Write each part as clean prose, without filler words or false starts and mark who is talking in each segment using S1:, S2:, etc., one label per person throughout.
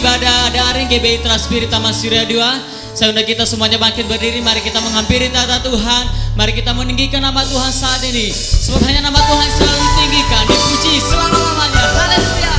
S1: ibadah daring GBI Transpirit Taman Surya 2. Sehingga kita semuanya bangkit berdiri, mari kita menghampiri tata Tuhan. Mari kita meninggikan nama Tuhan saat ini. Sebab hanya nama Tuhan selalu ditinggikan, dipuji selama-lamanya. Haleluya.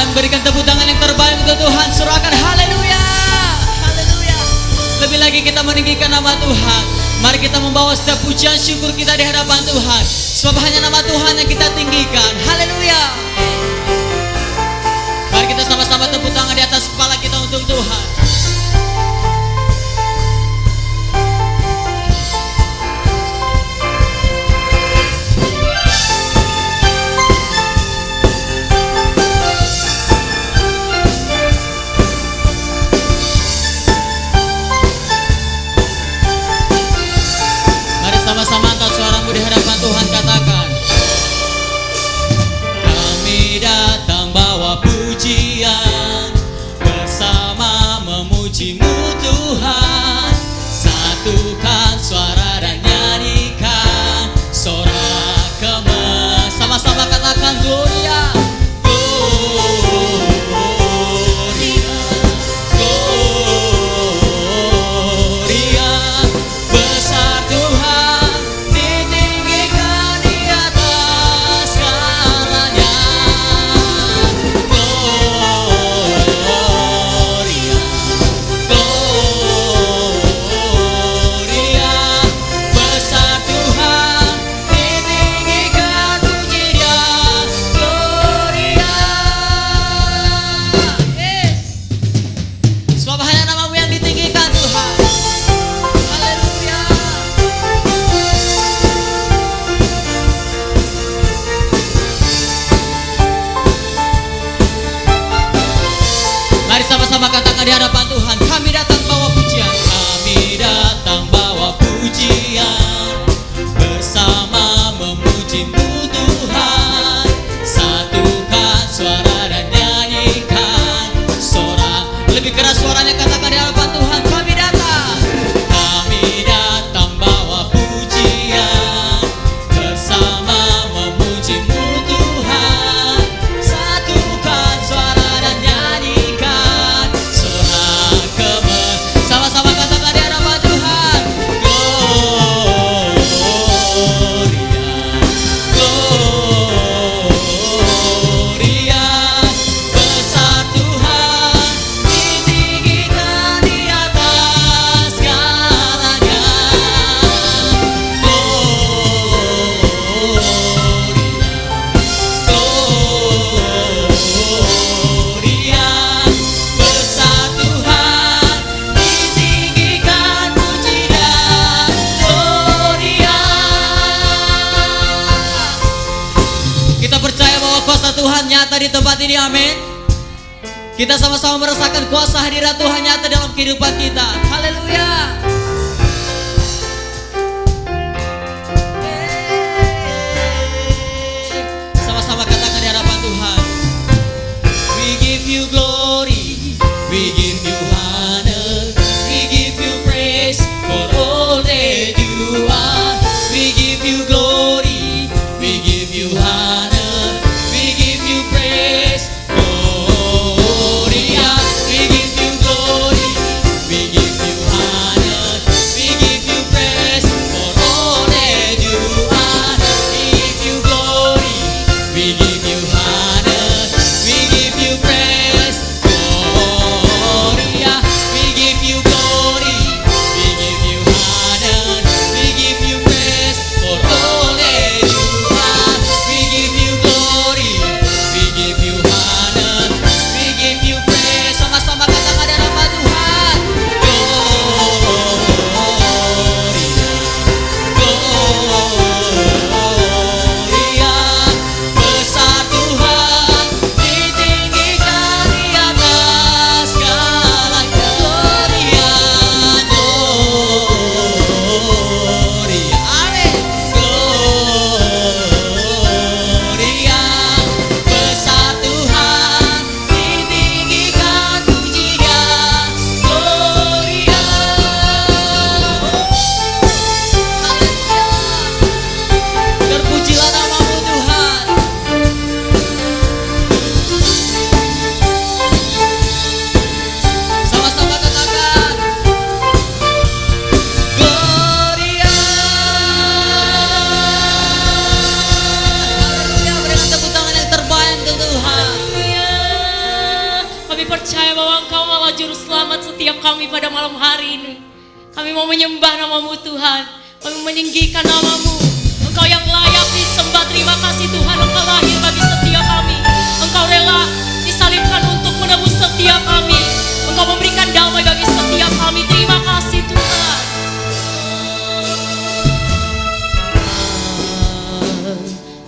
S1: Berikan tepuk tangan yang terbaik untuk Tuhan. Surahkan haleluya. Haleluya. Lebih lagi kita meninggikan nama Tuhan. Mari kita membawa setiap pujian syukur kita di hadapan Tuhan. Sebab hanya nama Tuhan yang kita tinggikan. Haleluya. Mari kita sama-sama tepuk tangan di atas kepala kita untuk Tuhan. Sama-sama angkat suaramu di hadapan Tuhan, katakan, kami datang bawa pujian, bersama memuji-Mu Tuhan. Satukan suara dan nyanyikan, sorak-kemas. Sama-sama katakan Gloria. Sama-sama katakan di hadapan Tuhan, kami datang bawa pujian. Kami datang bawa pujian, bersama nyata di tempat ini, amin. Kita sama-sama merasakan kuasa hadirat Tuhan nyata dalam kehidupan kita. Haleluya. Sama-sama katakan di hadapan Tuhan. We give you glory, we give you honor, we give you praise for all that you are. We give you glory, we give you honor, we give you praise. Gloria, we give you glory, we give you honor, we give you praise for all that you are. We give you glory, we give you honor, we give you praise. Gloria, we give you glory, we give you honor, we give you praise for all that you are. We give you glory, we give you honor, we give you praise. Sama-sama katakan di hadapan Tuhan. Gloria, besar Tuhan, ditinggikan di atas segala. Gloria, gloria, amin. Gloria, besar Tuhan, ditinggikan pujinya. Gloria, terpujilah namamu Tuhan. Sama-sama katakan Gloria. Haleluya, berikan tepuk tangan yang terbaik untuk Tuhan.
S2: Haleluya. Kami percaya bahwa Engkau Allah Juru Selamat setiap kami pada malam hari ini. Kami mau menyembah namamu Tuhan. Kami meninggikan namamu. Engkau yang layak disembah. Terima kasih Tuhan, Engkau lahir bagi setiap kami. Engkau rela disalibkan untuk menebus setiap kami. Engkau memberikan damai bagi setiap kami. Terima kasih Tuhan.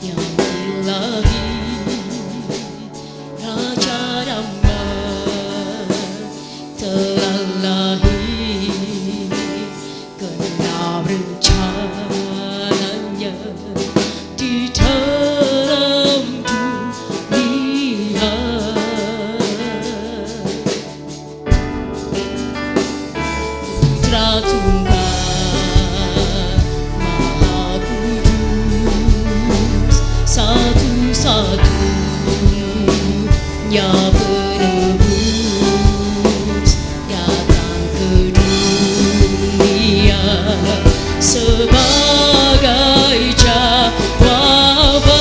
S2: Yang ilahi, Raja Damai telah lahir, genap rencananya di dalam dunia. Putra Tunggal Maha Kudus, satu-satunya penebus datang ke dunia sebagai jawaban.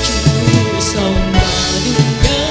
S2: Juru selamat dunia,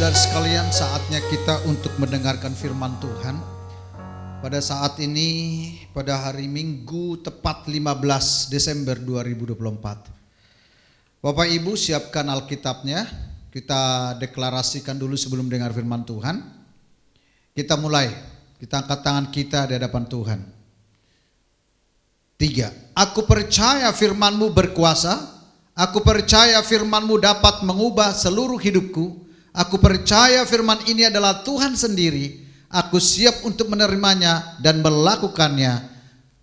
S3: saudara sekalian, saatnya kita untuk mendengarkan firman Tuhan. Pada saat ini, pada hari Minggu tepat 15 Desember 2024. Bapak Ibu siapkan Alkitabnya, kita deklarasikan dulu sebelum dengar firman Tuhan. Kita mulai, kita angkat tangan kita di hadapan Tuhan. 3. Aku percaya firman-Mu berkuasa. Aku percaya firman-Mu dapat mengubah seluruh hidupku. Aku percaya firman ini adalah Tuhan sendiri. Aku siap untuk menerimanya dan melakukannya.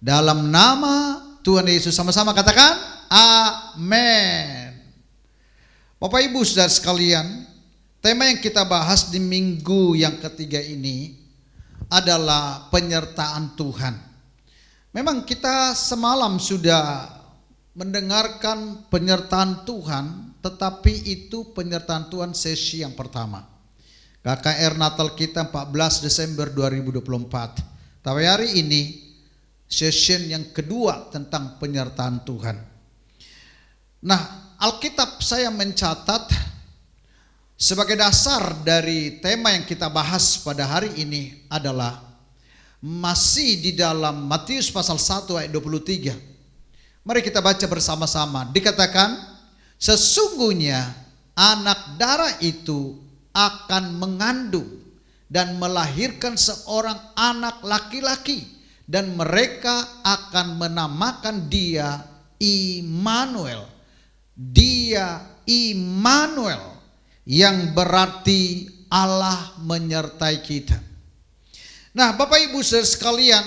S3: Dalam nama Tuhan Yesus, sama-sama katakan amin. Bapak Ibu saudara sekalian, tema yang kita bahas di minggu yang ketiga ini adalah penyertaan Tuhan. Memang kita semalam sudah mendengarkan penyertaan Tuhan, tetapi itu penyertaan Tuhan sesi yang pertama. KKR Natal kita 14 Desember 2024. Tapi hari ini session yang kedua tentang penyertaan Tuhan. Nah, Alkitab saya mencatat sebagai dasar dari tema yang kita bahas pada hari ini adalah masih di dalam Matius pasal 1 ayat 23. Mari kita baca bersama-sama. Dikatakan, sesungguhnya anak darah itu akan mengandung dan melahirkan seorang anak laki-laki, dan mereka akan menamakan dia Immanuel. Dia Immanuel, yang berarti Allah menyertai kita. Nah, Bapak Ibu saudara sekalian,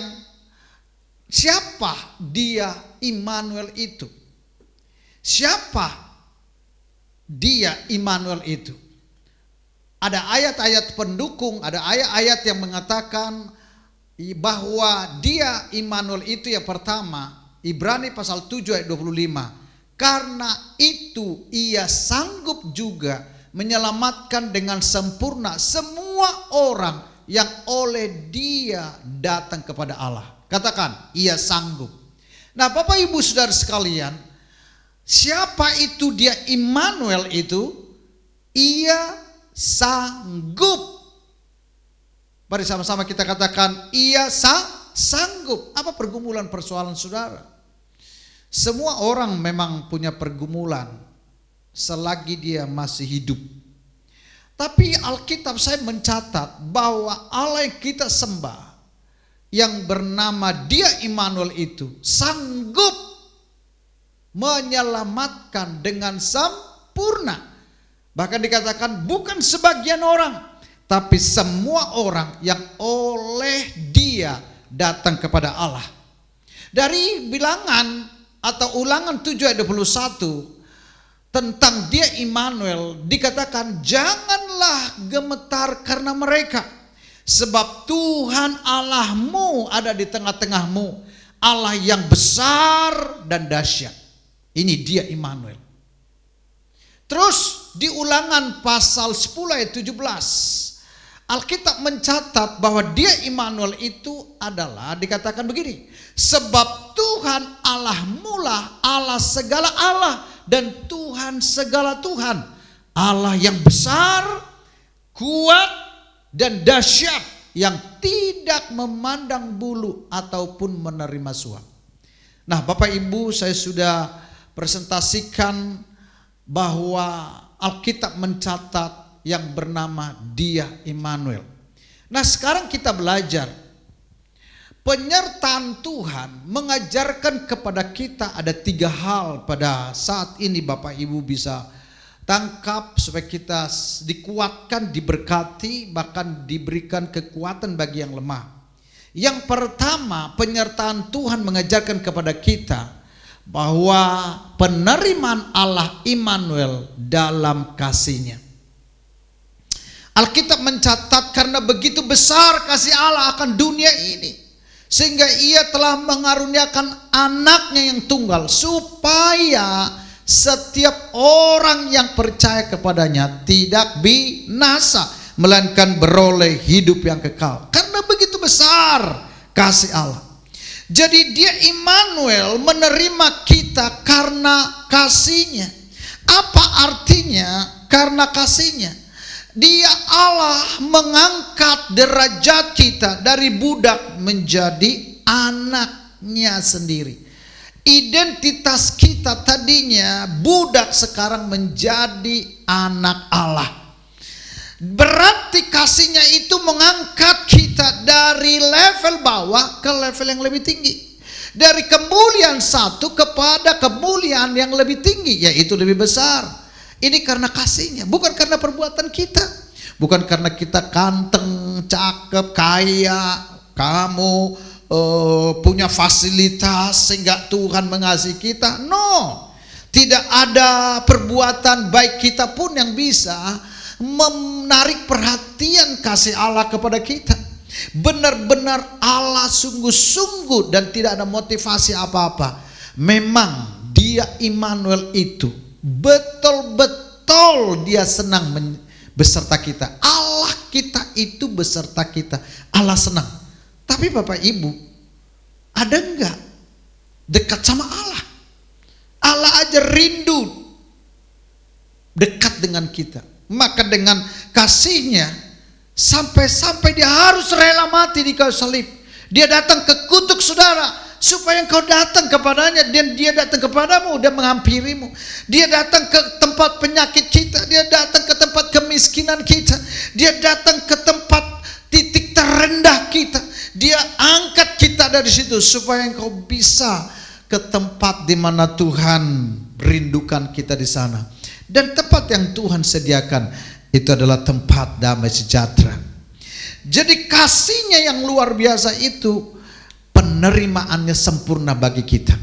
S3: siapa dia Immanuel itu? Siapa dia Immanuel itu? Ada ayat-ayat pendukung, ada ayat-ayat yang mengatakan bahwa dia Immanuel itu yang pertama, Ibrani pasal 7 ayat 25. Karena itu ia sanggup juga menyelamatkan dengan sempurna semua orang yang oleh dia datang kepada Allah. Katakan, ia sanggup. Nah, Bapak Ibu saudara sekalian, siapa itu dia Immanuel itu? Ia sanggup. Mari sama-sama kita katakan, ia sanggup. Apa pergumulan persoalan saudara? Semua orang memang punya pergumulan selagi dia masih hidup. Tapi Alkitab saya mencatat bahwa Allah yang kita sembah, yang bernama dia Immanuel itu sanggup menyelamatkan dengan sempurna. Bahkan dikatakan bukan sebagian orang, tapi semua orang yang oleh dia datang kepada Allah. Dari bilangan atau ulangan 7 ayat 21 tentang dia Immanuel dikatakan, janganlah gemetar karena mereka, sebab Tuhan Allahmu ada di tengah-tengahmu, Allah yang besar dan dahsyat. Ini dia Immanuel. Terus di ulangan pasal 10 ayat 17 Alkitab mencatat bahwa dia Immanuel itu adalah dikatakan begini, sebab Tuhan Allahmu lah Allah segala Allah dan Tuhan segala Tuhan, Allah yang besar, kuat dan dahsyat, yang tidak memandang bulu ataupun menerima suap. Nah, Bapak Ibu, saya sudah presentasikan bahwa Alkitab mencatat yang bernama dia Immanuel. Nah, sekarang kita belajar penyertaan Tuhan mengajarkan kepada kita ada 3 hal pada saat ini. Bapak Ibu bisa tangkap supaya kita dikuatkan, diberkati, bahkan diberikan kekuatan bagi yang lemah. Yang pertama, penyertaan Tuhan mengajarkan kepada kita bahwa penerimaan Allah Immanuel dalam kasih-Nya. Alkitab mencatat karena begitu besar kasih Allah akan dunia ini, sehingga ia telah mengaruniakan anaknya yang tunggal, supaya setiap orang yang percaya kepadanya tidak binasa, melainkan beroleh hidup yang kekal. Karena begitu besar kasih Allah. Jadi dia Immanuel menerima kita karena kasih-Nya. Apa artinya karena kasih-Nya? Dia Allah mengangkat derajat kita dari budak menjadi anaknya sendiri. Identitas kita tadinya budak, sekarang menjadi anak Allah. Berarti kasihnya itu mengangkat kita dari level bawah ke level yang lebih tinggi. Dari kemuliaan satu kepada kemuliaan yang lebih tinggi, yaitu lebih besar. Ini karena kasihnya, bukan karena perbuatan kita. Bukan karena kita ganteng, cakep, kaya, kamu punya fasilitas sehingga Tuhan mengasihi kita. No, tidak ada perbuatan baik kita pun yang bisa menarik perhatian kasih Allah kepada kita. Benar-benar Allah sungguh-sungguh dan tidak ada motivasi apa-apa. Memang Dia Immanuel itu betul-betul Dia senang beserta kita. Allah kita itu beserta kita. Allah senang. Tapi Bapak Ibu, ada enggak dekat sama Allah? Allah aja rindu dekat dengan kita. Maka dengan kasihnya sampai-sampai Dia harus rela mati di kayu salib. Dia datang ke kutub saudara supaya engkau datang kepadanya, dan Dia datang kepadamu dan menghampirimu. Dia datang ke tempat penyakit kita, Dia datang ke tempat kemiskinan kita, Dia datang ke tempat titik terendah kita. Dia angkat kita dari situ supaya engkau bisa ke tempat di mana Tuhan rindukan kita di sana. Dan tempat yang Tuhan sediakan itu adalah tempat damai sejahtera. Jadi kasihnya yang luar biasa itu, penerimaannya sempurna bagi kita.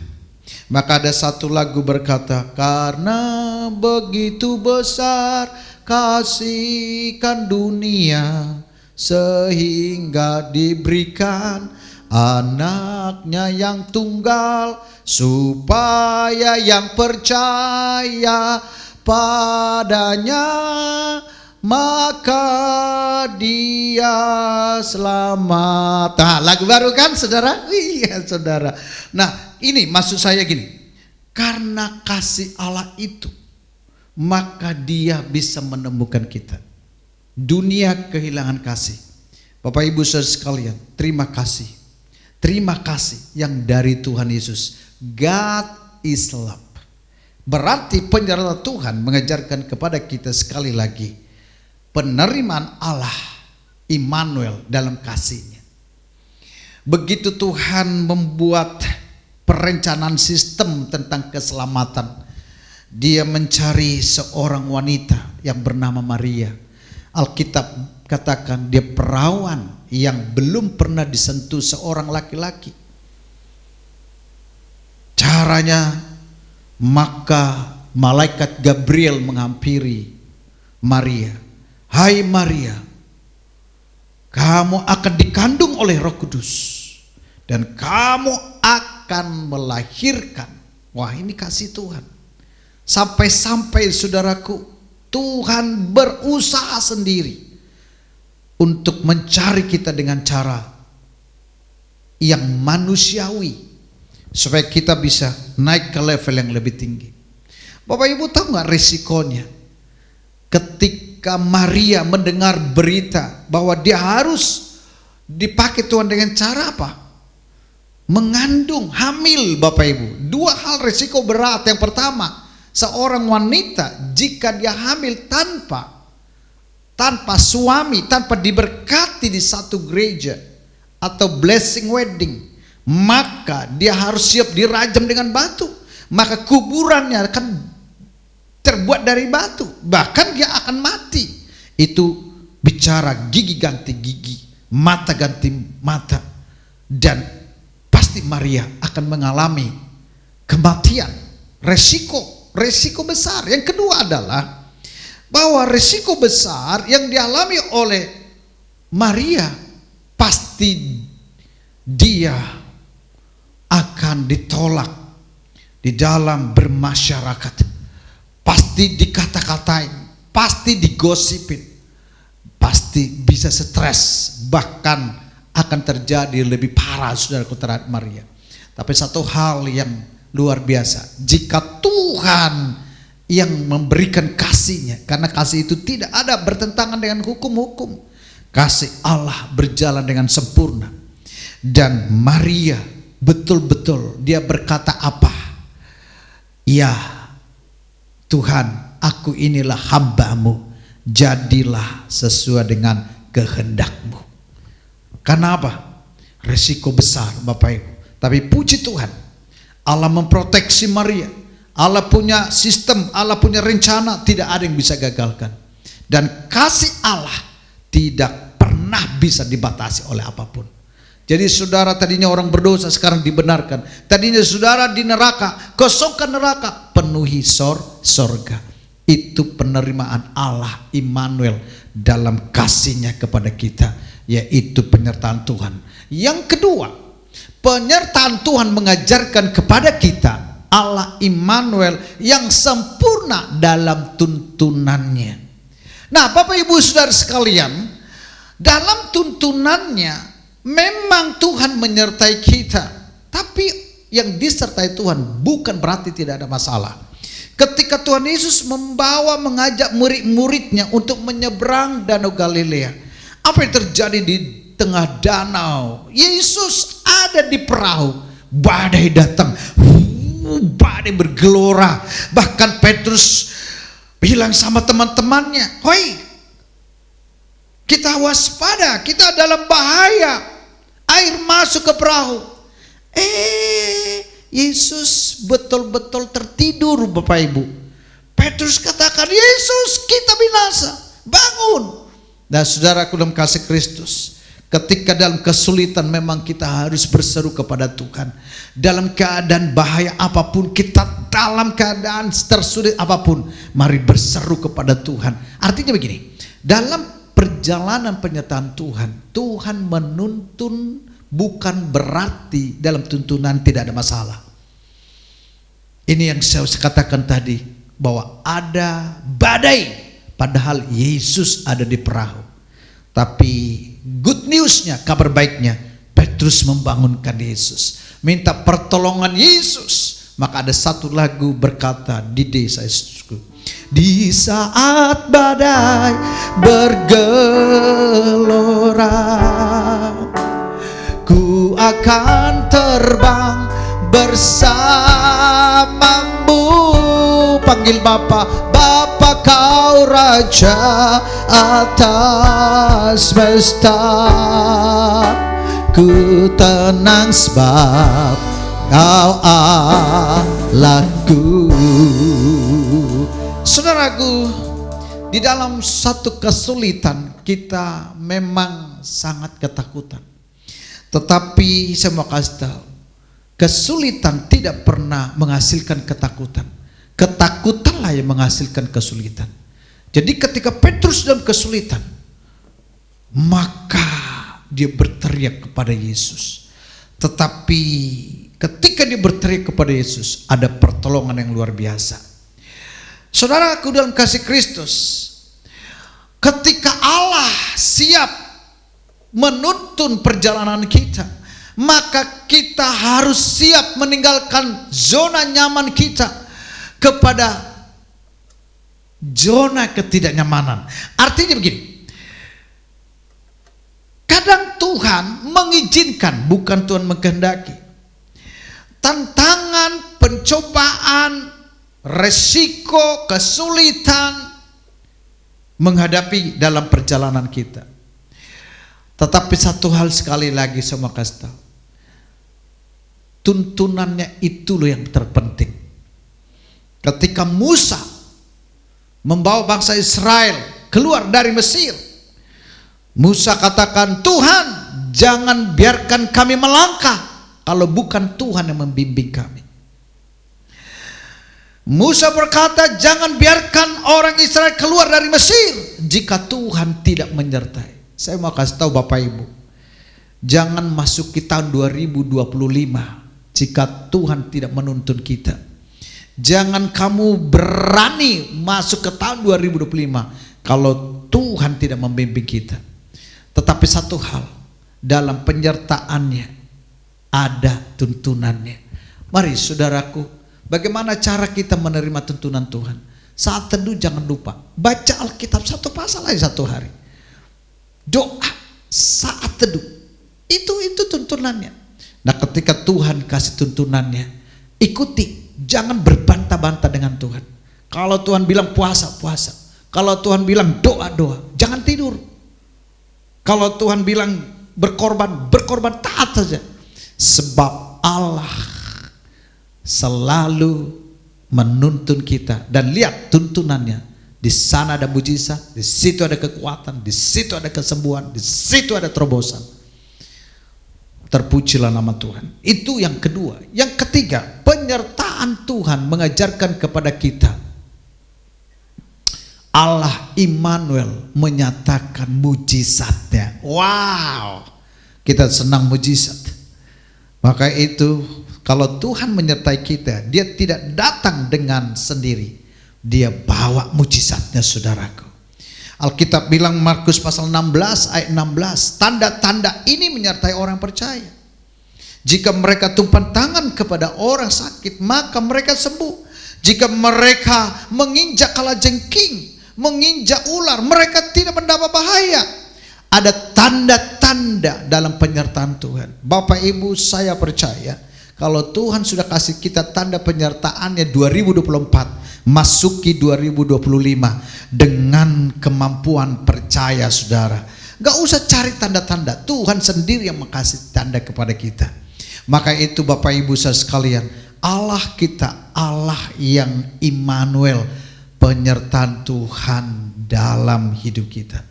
S3: Maka ada satu lagu berkata, karena begitu besar kasihkan dunia, sehingga diberikan anaknya yang tunggal, supaya yang percaya padanya maka dia selamat. Nah, lagu baru kan saudara? Iya saudara. Nah, ini maksud saya gini, karena kasih Allah itu maka Dia bisa menemukan kita. Dunia kehilangan kasih. Bapak Ibu saudara sekalian, terima kasih. Terima kasih yang dari Tuhan Yesus. God is love. Berarti penyertaan Tuhan mengajarkan kepada kita sekali lagi penerimaan Allah Immanuel dalam kasihnya. Begitu Tuhan membuat perencanaan sistem tentang keselamatan, Dia mencari seorang wanita yang bernama Maria. Alkitab katakan dia perawan yang belum pernah disentuh seorang laki-laki. Caranya, maka malaikat Gabriel menghampiri Maria. Hai Maria, kamu akan dikandung oleh Roh Kudus dan kamu akan melahirkan. Wah, ini kasih Tuhan. Sampai-sampai saudaraku, Tuhan berusaha sendiri untuk mencari kita dengan cara yang manusiawi supaya kita bisa naik ke level yang lebih tinggi. Bapak Ibu tahu nggak risikonya ketika Maria mendengar berita bahwa dia harus dipakai Tuhan dengan cara apa? Mengandung, hamil. Bapak Ibu, dua hal risiko berat. Yang pertama, seorang wanita jika dia hamil tanpa suami, tanpa diberkati di satu gereja atau blessing wedding, maka dia harus siap dirajam dengan batu. Maka kuburannya akan terbuat dari batu, bahkan dia akan mati. Itu bicara gigi ganti gigi, mata ganti mata, dan pasti Maria akan mengalami kematian. Resiko besar. Yang kedua adalah bahwa resiko besar yang dialami oleh Maria, pasti dia akan ditolak di dalam bermasyarakat, pasti dikata-katain, pasti digosipin, pasti bisa stres, bahkan akan terjadi lebih parah saudaraku terhadap Maria. Tapi satu hal yang luar biasa, jika Tuhan yang memberikan kasih-Nya, karena kasih itu tidak ada bertentangan dengan hukum-hukum. Kasih Allah berjalan dengan sempurna. Dan Maria betul-betul dia berkata apa? Ya Tuhan, aku inilah hamba-Mu, jadilah sesuai dengan kehendak-Mu. Karena apa? Resiko besar Bapak Ibu. Tapi puji Tuhan, Allah memproteksi Maria. Allah punya sistem, Allah punya rencana, tidak ada yang bisa gagalkan. Dan kasih Allah tidak pernah bisa dibatasi oleh apapun. Jadi saudara tadinya orang berdosa, sekarang dibenarkan. Tadinya saudara di neraka, kosongkan neraka, penuhi sorga. Itu penerimaan Allah Immanuel dalam kasih-Nya kepada kita, yaitu penyertaan Tuhan. Yang kedua, penyertaan Tuhan mengajarkan kepada kita Allah Immanuel yang sempurna dalam tuntunannya. Nah Bapak Ibu Saudara sekalian, dalam tuntunannya memang Tuhan menyertai kita, tapi yang disertai Tuhan bukan berarti tidak ada masalah. Ketika Tuhan Yesus mengajak murid-muridnya untuk menyeberang Danau Galilea, apa yang terjadi di tengah danau? Yesus ada di perahu, badai datang, badai bergelora. Bahkan Petrus bilang sama teman-temannya, "Hoi, kita waspada, kita dalam bahaya, air masuk ke perahu." Yesus betul-betul tertidur Bapak Ibu. Petrus katakan, "Yesus, kita binasa, bangun." Nah saudaraku dalam kasih Kristus, ketika dalam kesulitan memang kita harus berseru kepada Tuhan. Dalam keadaan bahaya apapun, kita dalam keadaan tersulit apapun, mari berseru kepada Tuhan. Artinya begini, dalam perjalanan penyertaan Tuhan, Tuhan menuntun bukan berarti dalam tuntunan tidak ada masalah. Ini yang saya katakan tadi, bahwa ada badai padahal Yesus ada di perahu. Tapi good newsnya, kabar baiknya, Petrus membangunkan Yesus, minta pertolongan Yesus. Maka ada satu lagu berkata di desa Yesusku, di saat badai bergelora, ku akan terbang bersamamu. Panggil Bapa, Bapa kau Raja atas semesta. Ku tenang sebab kau Allahku. Saudaraku, di dalam satu kesulitan kita memang sangat ketakutan. Tetapi saya mau kasih tahu, kesulitan tidak pernah menghasilkan ketakutan. Ketakutanlah yang menghasilkan kesulitan. Jadi ketika Petrus dalam kesulitan, maka dia berteriak kepada Yesus. Tetapi ketika dia berteriak kepada Yesus, ada pertolongan yang luar biasa. Saudaraku dalam kasih Kristus, ketika Allah siap menuntun perjalanan kita, maka kita harus siap meninggalkan zona nyaman kita kepada zona ketidaknyamanan. Artinya begini, kadang Tuhan mengizinkan, bukan Tuhan mengkehendaki, tantangan, pencobaan, resiko, kesulitan menghadapi dalam perjalanan kita. Tetapi satu hal sekali lagi saya mau kasih tahu, tuntunannya itu loh yang terpenting. Ketika Musa membawa bangsa Israel keluar dari Mesir, Musa katakan, Tuhan jangan biarkan kami melangkah kalau bukan Tuhan yang membimbing kami. Musa berkata, jangan biarkan orang Israel keluar dari Mesir jika Tuhan tidak menyertai. Saya mau kasih tahu Bapak Ibu, jangan masuki tahun 2025 jika Tuhan tidak menuntun kita. Jangan kamu berani masuk ke tahun 2025 kalau Tuhan tidak membimbing kita. Tetapi satu hal, dalam penyertaannya ada tuntunannya. Mari saudaraku, bagaimana cara kita menerima tuntunan Tuhan? Saat teduh jangan lupa baca Alkitab 1 pasal aja 1 hari. Doa saat teduh. Itu tuntunannya. Nah, ketika Tuhan kasih tuntunannya, ikuti. Jangan berbantah-bantah dengan Tuhan. Kalau Tuhan bilang puasa, puasa. Kalau Tuhan bilang doa, doa. Jangan tidur. Kalau Tuhan bilang berkorban, berkorban, taat saja. Sebab Allah selalu menuntun kita, dan lihat tuntunannya. Di sana ada mujizat, di situ ada kekuatan, di situ ada kesembuhan, di situ ada terobosan. Terpujilah nama Tuhan. Itu yang kedua. Yang ketiga, penyertaan Tuhan mengajarkan kepada kita, Allah Immanuel menyatakan mujizatnya. Wow, kita senang mujizat. Maka itu, kalau Tuhan menyertai kita, Dia tidak datang dengan sendiri, Dia bawa mujizatnya, saudaraku. Alkitab bilang Markus pasal 16 ayat 16, tanda-tanda ini menyertai orang percaya. Jika mereka tumpang tangan kepada orang sakit, maka mereka sembuh. Jika mereka menginjak kalajengking, menginjak ular, mereka tidak mendapat bahaya. Ada tanda-tanda dalam penyertaan Tuhan. Bapak Ibu, saya percaya kalau Tuhan sudah kasih kita tanda penyertaannya 2024, masuki 2025 dengan kemampuan percaya, saudara. Gak usah cari tanda-tanda, Tuhan sendiri yang mengasih tanda kepada kita. Maka itu Bapak Ibu saya sekalian, Allah kita, Allah yang Immanuel, penyertaan Tuhan dalam hidup kita.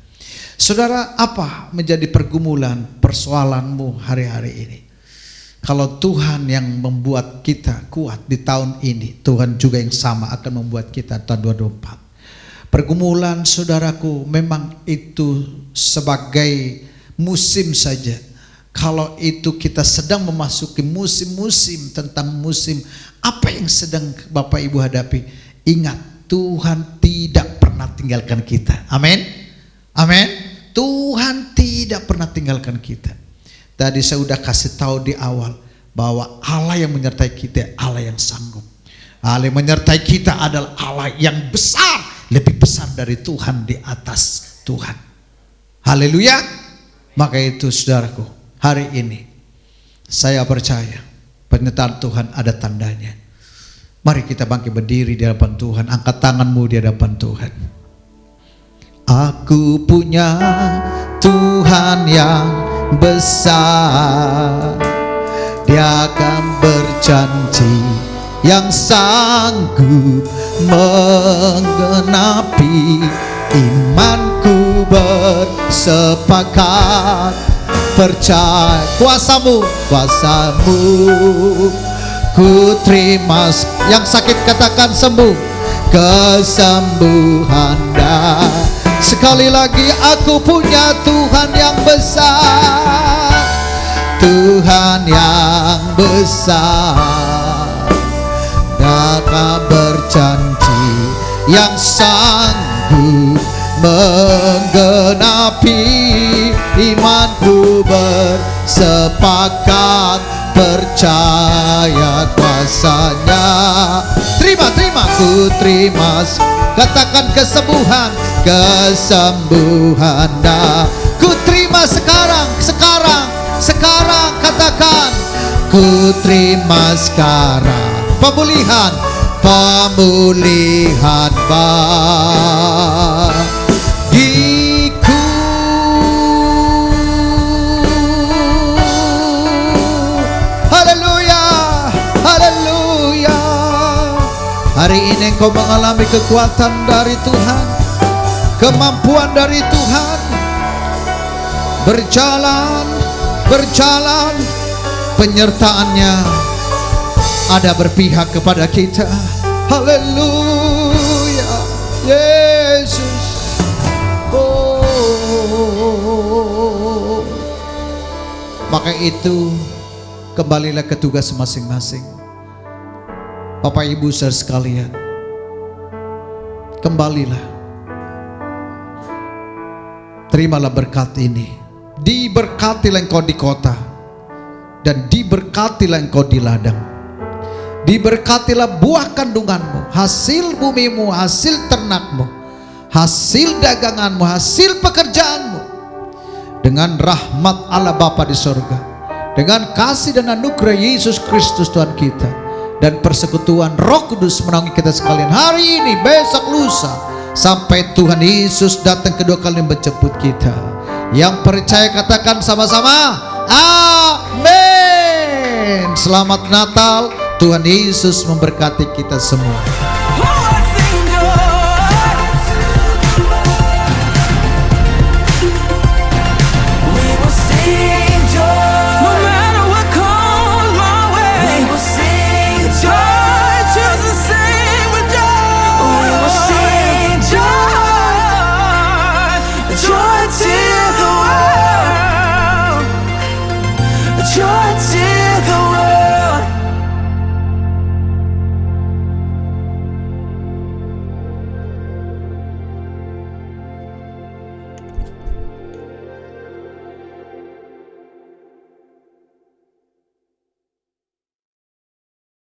S3: Saudara, apa menjadi pergumulan, persoalanmu hari-hari ini? Kalau Tuhan yang membuat kita kuat di tahun ini, Tuhan juga yang sama akan membuat kita tahun 2024. Pergumulan, saudaraku, memang itu sebagai musim saja. Kalau itu kita sedang memasuki musim-musim, tentang musim apa yang sedang Bapak Ibu hadapi, ingat, Tuhan tidak pernah tinggalkan kita. Amin. Amin. Tuhan tidak pernah tinggalkan kita. Tadi saya sudah kasih tahu di awal bahwa Allah yang menyertai kita, Allah yang sanggup. Allah yang menyertai kita adalah Allah yang besar, lebih besar dari Tuhan, di atas Tuhan. Haleluya. Maka itu saudaraku, hari ini saya percaya penyertaan Tuhan ada tandanya. Mari kita bangkit berdiri di hadapan Tuhan, angkat tanganmu di hadapan Tuhan. Aku punya Tuhan yang besar, Dia akan berjanji yang sanggup menggenapi. Imanku bersepakat, percaya kuasamu, kuasamu ku terima. Yang sakit katakan sembuh, kesembuhan dah. Sekali lagi, aku punya Tuhan yang besar, Tuhan yang besar, Dia berjanji yang sanggup menggenapi. Imanku bersepakat, percaya kuasanya. Terima, terima, ku terima. Katakan kesembuhan, kesembuhan dah. Ku terima sekarang, sekarang, sekarang. Katakan, ku terima sekarang. Pemulihan, pemulihan bagiku. Haleluya, haleluya. Hari ini engkau mengalami kekuatan dari Tuhan, kemampuan dari Tuhan. Berjalan, berjalan, penyertaannya ada berpihak kepada kita. Haleluya, Yesus. Oh. Maka itu, kembalilah ke tugas masing-masing. Bapak Ibu saudara sekalian, kembalilah. Terimalah berkat ini. Diberkatilah engkau di kota, dan diberkatilah engkau di ladang. Diberkatilah buah kandunganmu, hasil bumimu, hasil ternakmu, hasil daganganmu, hasil pekerjaanmu. Dengan rahmat Allah Bapa di sorga, dengan kasih dan anugerah Yesus Kristus Tuhan kita, dan persekutuan Roh Kudus menaungi kita sekalian hari ini, besok, lusa, sampai Tuhan Yesus datang kedua kali menjemput kita. Yang percaya katakan sama-sama, amin. Selamat Natal, Tuhan Yesus memberkati kita semua.